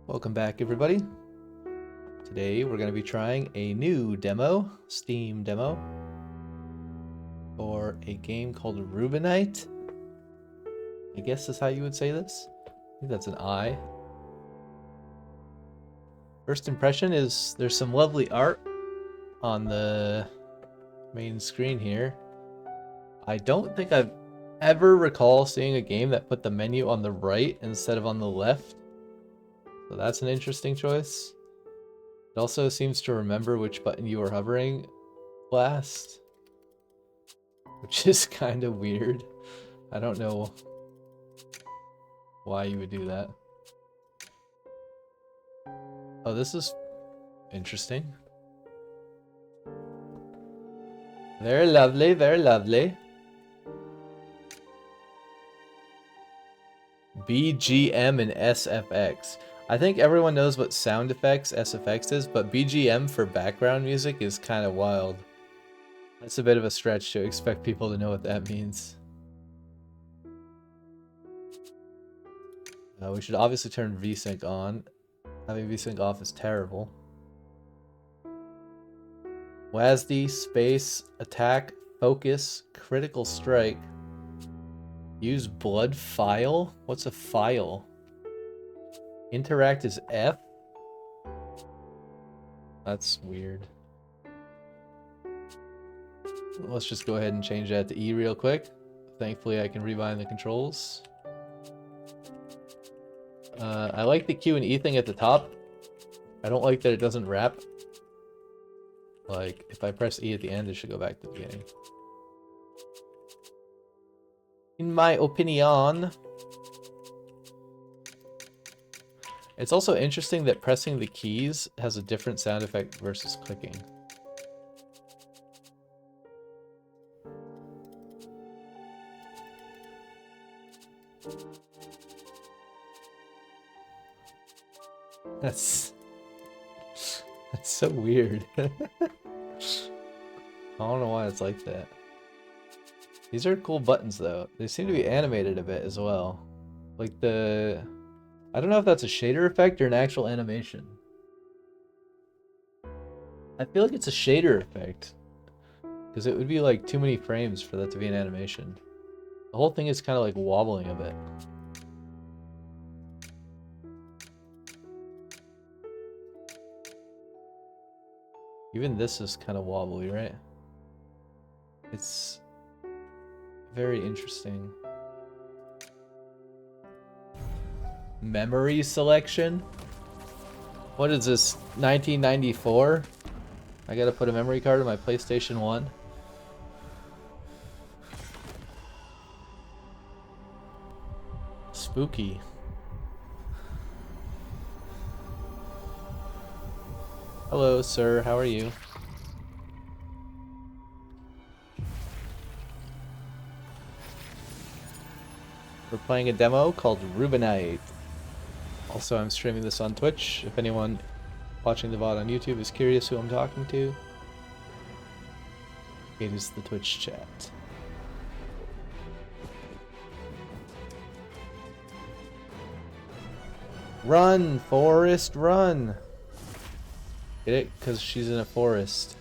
Welcome back, everybody. Today we're going to be trying a new demo, Steam demo, for a game called Rubinite. I guess is how you would say this. I think that's an I. First impression is there's some lovely art on the main screen here. I don't think I've ever recall seeing a game that put the menu on the right instead of on the left. So that's an interesting choice. It also seems to remember which button you were hovering last, which is kind of weird. I don't know why you would do that. Oh, this is interesting. Very lovely, very lovely. BGM and SFX. I think everyone knows what sound effects SFX is, but BGM for background music is kind of wild. That's a bit of a stretch to expect people to know what that means. We should obviously turn VSync on. Having VSync off is terrible. WASD, space, attack, focus, critical strike. Use blood file? What's a file? Interact is F? That's weird. Let's just go ahead and change that to E real quick. Thankfully I can rebind the controls. I like the Q and E thing at the top. I don't like that it doesn't wrap. Like, if I press E at the end, it should go back to the beginning. In my opinion. It's also interesting that pressing the keys has a different sound effect versus clicking. That's so weird. I don't know why it's like that. These are cool buttons though. They seem to be animated a bit as well. Like I don't know if that's a shader effect or an actual animation. I feel like it's a shader effect. Because it would be like too many frames for that to be an animation. The whole thing is kind of like wobbling a bit. Even this is kind of wobbly, right? It's very interesting. Memory selection? What is this, 1994? I gotta put a memory card in my PlayStation 1. Spooky. Hello, sir. How are you? We're playing a demo called Rubinite. Also, I'm streaming this on Twitch. If anyone watching the VOD on YouTube is curious who I'm talking to, it is the Twitch chat. Run, Forest, run! Get it? Because she's in a forest.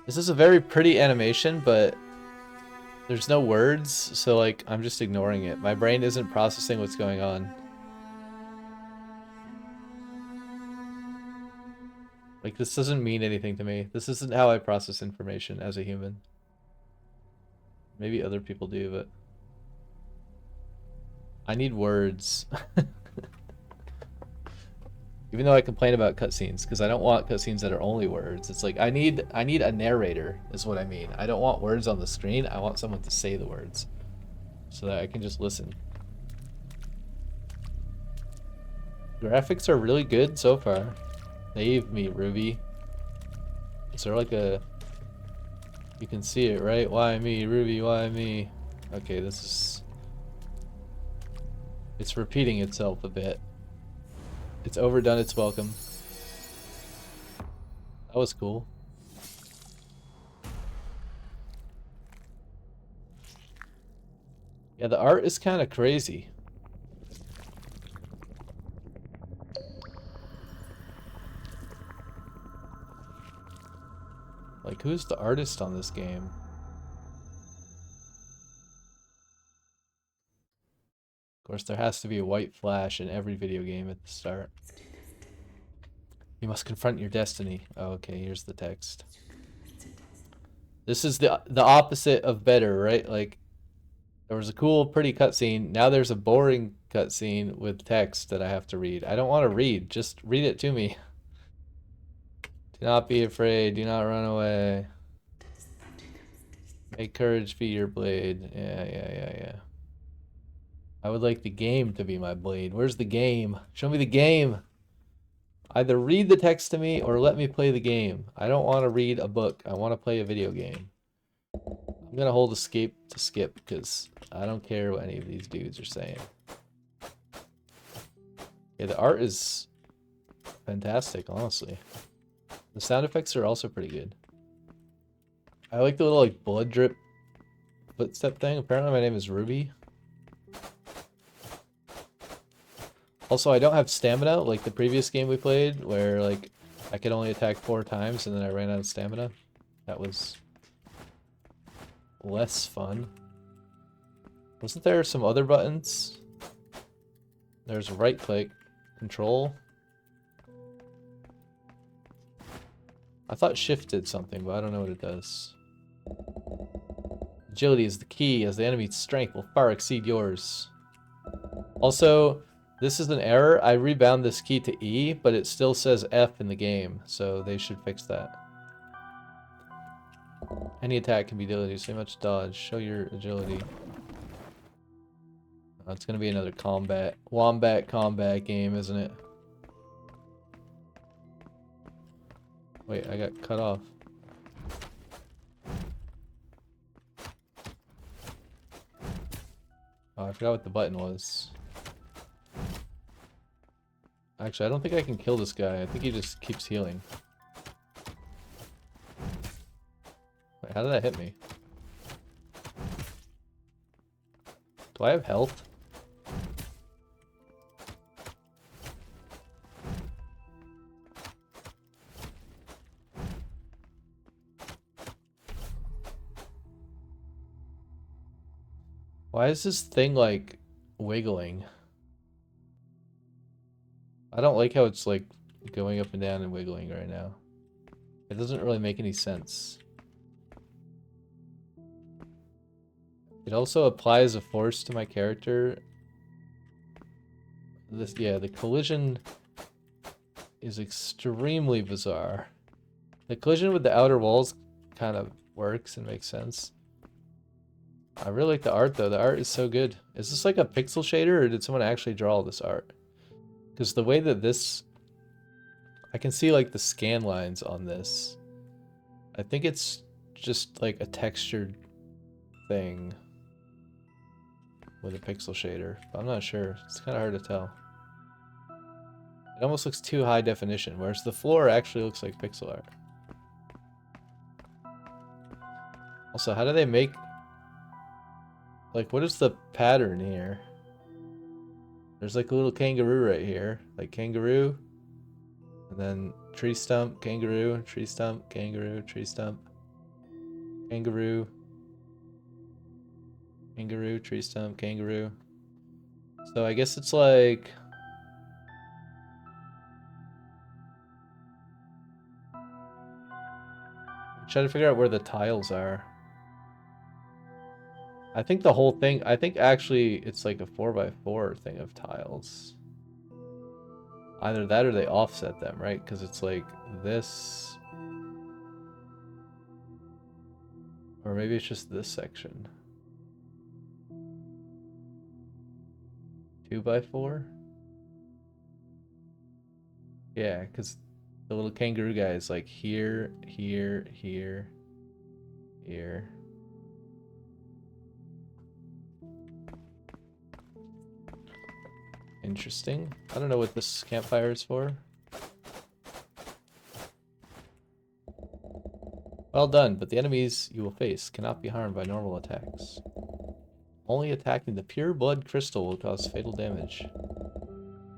This is a very pretty animation, but there's no words, so like I'm just ignoring it. My brain isn't processing what's going on. Like, this doesn't mean anything to me. This isn't how I process information as a human. Maybe other people do, but I need words. Even though I complain about cutscenes, because I don't want cutscenes that are only words. It's like I need a narrator, is what I mean. I don't want words on the screen. I want someone to say the words, so that I can just listen. Graphics are really good so far. Save me, Ruby. Is there like a... You can see it, right? Why me, Ruby? Why me? Okay, this is... It's repeating itself a bit. It's overdone its welcome. That was cool. Yeah, the art is kind of crazy. Like, who's the artist on this game? Of course, there has to be a white flash in every video game at the start. You must confront your destiny. Oh, okay, here's the text. This is the opposite of better, right? Like, there was a cool, pretty cutscene. Now there's a boring cutscene with text that I have to read. I don't want to read. Just read it to me. Do not be afraid. Do not run away. Make courage be your blade. Yeah. I would like the game to be my blade. Where's the game? Show me the game. Either read the text to me or let me play the game. I don't want to read a book. I want to play a video game. I'm going to hold escape to skip because I don't care what any of these dudes are saying. Yeah, the art is fantastic, honestly. The sound effects are also pretty good. I like the little like blood drip footstep thing. Apparently my name is Ruby. Also, I don't have stamina like the previous game we played where like I could only attack 4 times and then I ran out of stamina. That was less fun. Wasn't there some other buttons? There's right click, control. I thought shift did something, but I don't know what it does. Agility is the key, as the enemy's strength will far exceed yours. Also, this is an error. I rebound this key to E, but it still says F in the game, so they should fix that. Any attack can be delayed, so much dodge. Show your agility. Oh, it's gonna be another wombat combat game, isn't it? Wait, I got cut off. Oh, I forgot what the button was. Actually, I don't think I can kill this guy. I think he just keeps healing. Wait, how did that hit me? Do I have health? Why is this thing like wiggling? I don't like how it's like going up and down and wiggling right now. It doesn't really make any sense. It also applies a force to my character. Yeah, the collision is extremely bizarre. The collision with the outer walls kind of works and makes sense. I really like the art though. The art is so good. Is this like a pixel shader or did someone actually draw this art? Because the way that this... I can see like the scan lines on this. I think it's just like a textured thing with a pixel shader. But I'm not sure. It's kind of hard to tell. It almost looks too high definition, whereas the floor actually looks like pixel art. Also, how do they make... Like, what is the pattern here? There's like a little kangaroo right here. Like kangaroo. And then tree stump, kangaroo, tree stump, kangaroo, tree stump. Kangaroo. Kangaroo, tree stump, kangaroo. So I guess it's like... I'm trying to figure out where the tiles are. I think the whole thing, I think actually it's like a 4x4 thing of tiles. Either that or they offset them, right? Because it's like this. Or maybe it's just this section. 2x4? Yeah, because the little kangaroo guy is like here, here, here, here. Interesting. I don't know what this campfire is for. Well done, but the enemies you will face cannot be harmed by normal attacks. Only attacking the pure blood crystal will cause fatal damage.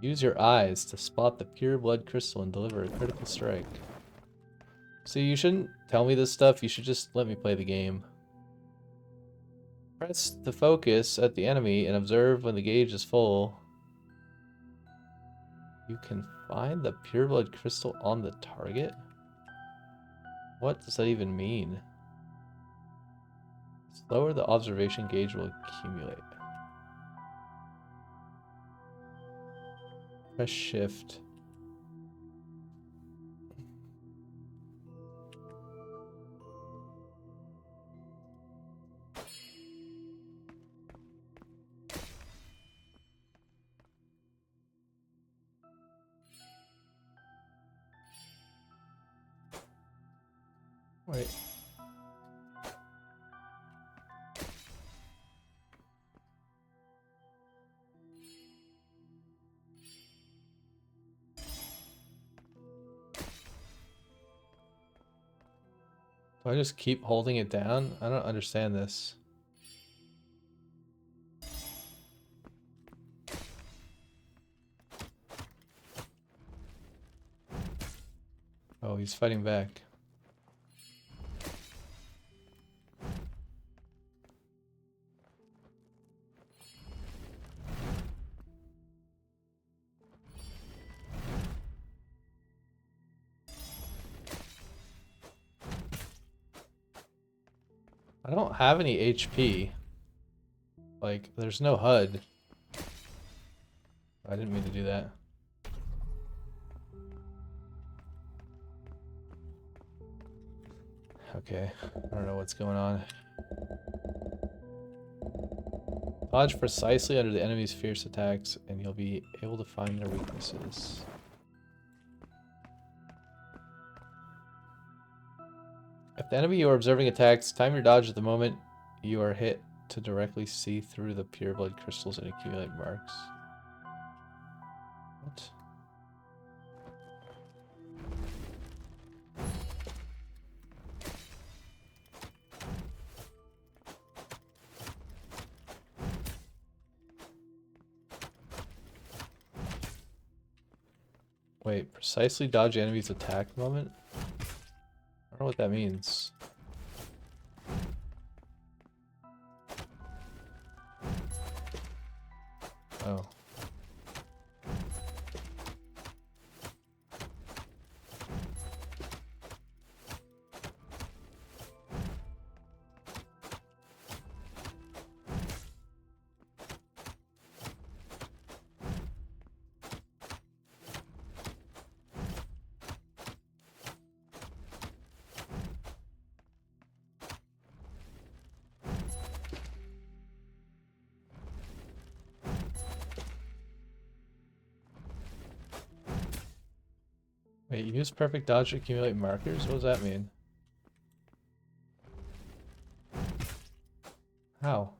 Use your eyes to spot the pure blood crystal and deliver a critical strike. See, you shouldn't tell me this stuff, you should just let me play the game. Press the focus at the enemy and observe when the gauge is full. You can find the pure blood crystal on the target? What does that even mean? Slower the observation gauge will accumulate. Press shift. Wait. Do I just keep holding it down? I don't understand this. Oh, he's fighting back. I don't have any HP. Like, there's no HUD. I didn't mean to do that. Okay, I don't know what's going on. Dodge precisely under the enemy's fierce attacks, and you'll be able to find their weaknesses. If the enemy you are observing attacks, time your dodge at the moment you are hit to directly see through the pure blood crystals and accumulate marks. What? Wait, precisely dodge enemy's attack moment? I don't know what that means. Oh. Wait, use perfect dodge to accumulate markers? What does that mean? How?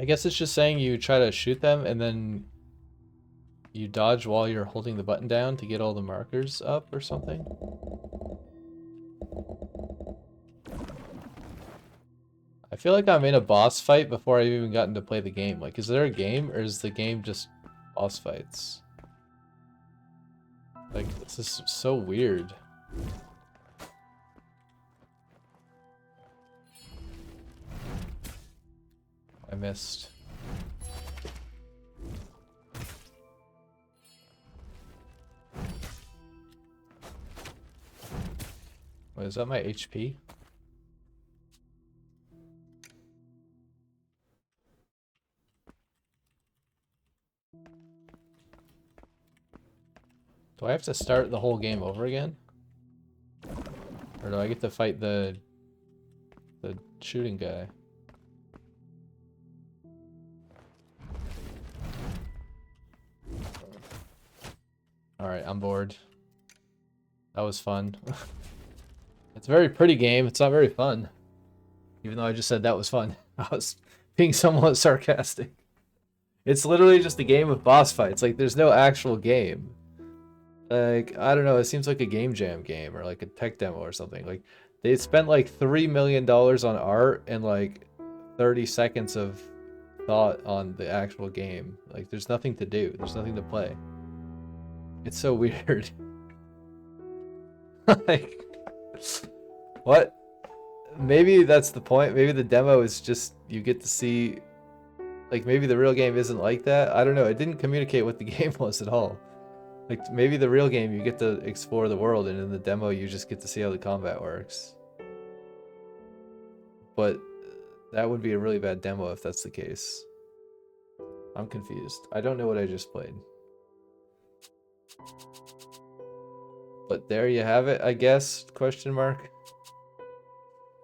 I guess it's just saying you try to shoot them and then you dodge while you're holding the button down to get all the markers up or something. I feel like I'm in a boss fight before I've even gotten to play the game. Like, is there a game or is the game just boss fights? Like, this is so weird. I missed. Wait, is that my HP? Do I have to start the whole game over again? Or do I get to fight the shooting guy? Alright, I'm bored. That was fun. It's a very pretty game, it's not very fun. Even though I just said that was fun. I was being somewhat sarcastic. It's literally just a game of boss fights. Like, there's no actual game. Like, I don't know, it seems like a game jam game or like a tech demo or something. Like, they spent like $3 million on art and like 30 seconds of thought on the actual game. Like, there's nothing to do. There's nothing to play. It's so weird. Like, what? Maybe that's the point. Maybe the demo is just you get to see, like, maybe the real game isn't like that. I don't know. It didn't communicate what the game was at all. Like, maybe the real game you get to explore the world, and in the demo you just get to see how the combat works. But that would be a really bad demo if that's the case. I'm confused. I don't know what I just played. But there you have it, I guess, question mark.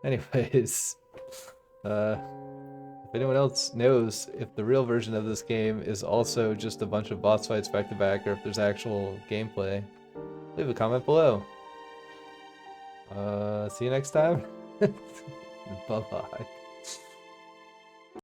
Anyways, if anyone else knows if the real version of this game is also just a bunch of boss fights back to back, or if there's actual gameplay, leave a comment below. See you next time. Bye-bye.